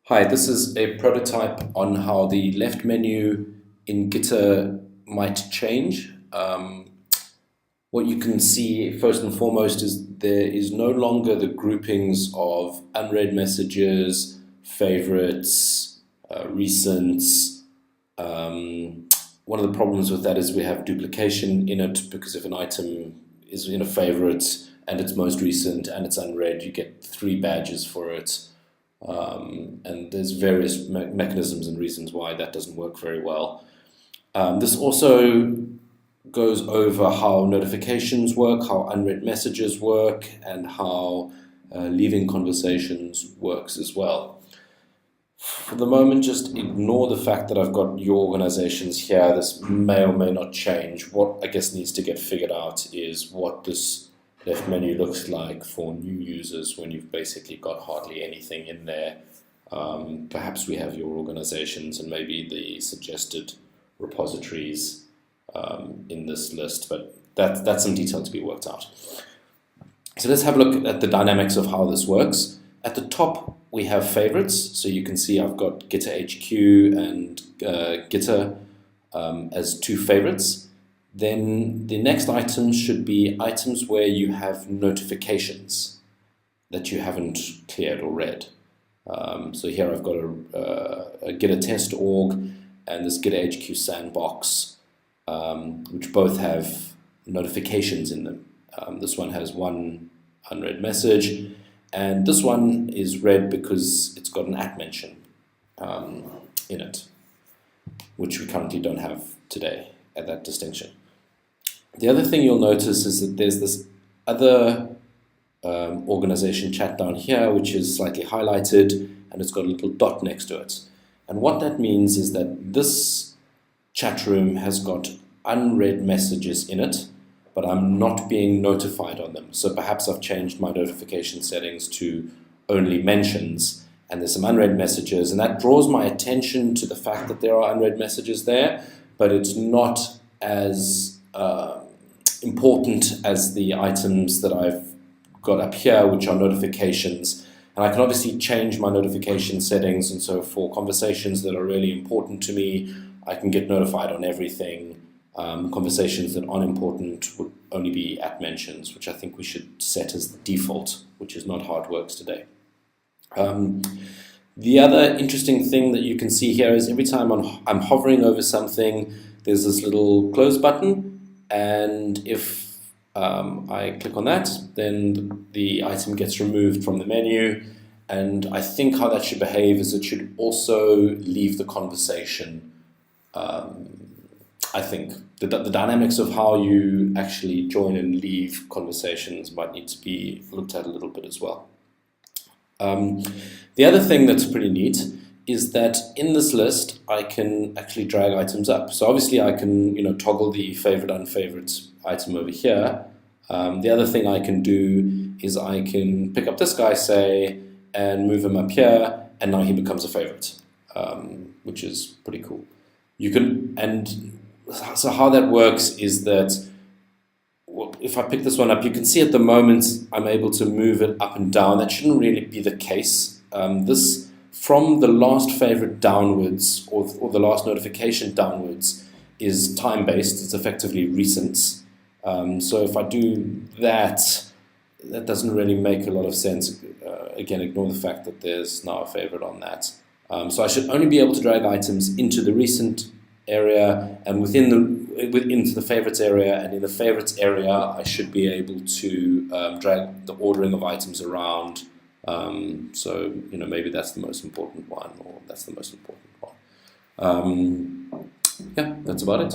Hi, this is a prototype on how the left menu in Gitter might change. What you can see first and foremost is there is no longer the groupings of unread messages, favorites, recents. One of the problems with that is we have duplication in it because if an item is in a favorite and it's most recent and it's unread, you get 3 badges for it. And there's various mechanisms and reasons why that doesn't work very well. This also goes over how notifications work, how unread messages work, and how leaving conversations works as well. For the moment, just ignore the fact that I've got your organizations here. This may or may not change. What I guess needs to get figured out is what this left menu looks like for new users when you've basically got hardly anything in there. Perhaps we have your organizations and maybe the suggested repositories in this list, but that's some detail to be worked out. So let's have a look at the dynamics of how this works. At the top, we have favorites. So you can see I've got Gitter HQ and Gitter as 2 favorites. Then the next items should be items where you have notifications that you haven't cleared or read. So here I've got a Gitter test org and this Gitter HQ sandbox, which both have notifications in them. This one has 1 unread message, and this one is read because it's got an @mention in it, which we currently don't have today at that distinction. The other thing you'll notice is that there's this other organization chat down here, which is slightly highlighted, and it's got a little dot next to it. And what that means is that this chat room has got unread messages in it, but I'm not being notified on them. So perhaps I've changed my notification settings to only mentions, and there's some unread messages, and that draws my attention to the fact that there are unread messages there, but it's not as important as the items that I've got up here, which are notifications. And I can obviously change my notification settings, and so for conversations that are really important to me, I can get notified on everything. Conversations that aren't important would only be @mentions, which I think we should set as the default, which is not how it works today. The other interesting thing that you can see here is every time I'm hovering over something, there's this little close button, and if I click on that, then the item gets removed from the menu. And I think how that should behave is it should also leave the conversation. I think the dynamics of how you actually join and leave conversations might need to be looked at a little bit as well. The other thing that's pretty neat is that in this list I can actually drag items up. So obviously I can toggle the favorite unfavorite item over here. The other thing I can do is I can pick up this guy, say, and move him up here, and now he becomes a favorite, which is pretty cool. So how that works is that if I pick this one up, you can see at the moment I'm able to move it up and down. That shouldn't really be the case. This from the last favorite downwards or the last notification downwards is time-based. It's effectively recents. So if I do that, that doesn't really make a lot of sense. Again, ignore the fact that there's now a favorite on that. So I should only be able to drag items into the recent area and into the favorites area, and in the favorites area I should be able to drag the ordering of items around. So maybe that's the most important one, or that's the most important one. Yeah, that's about it.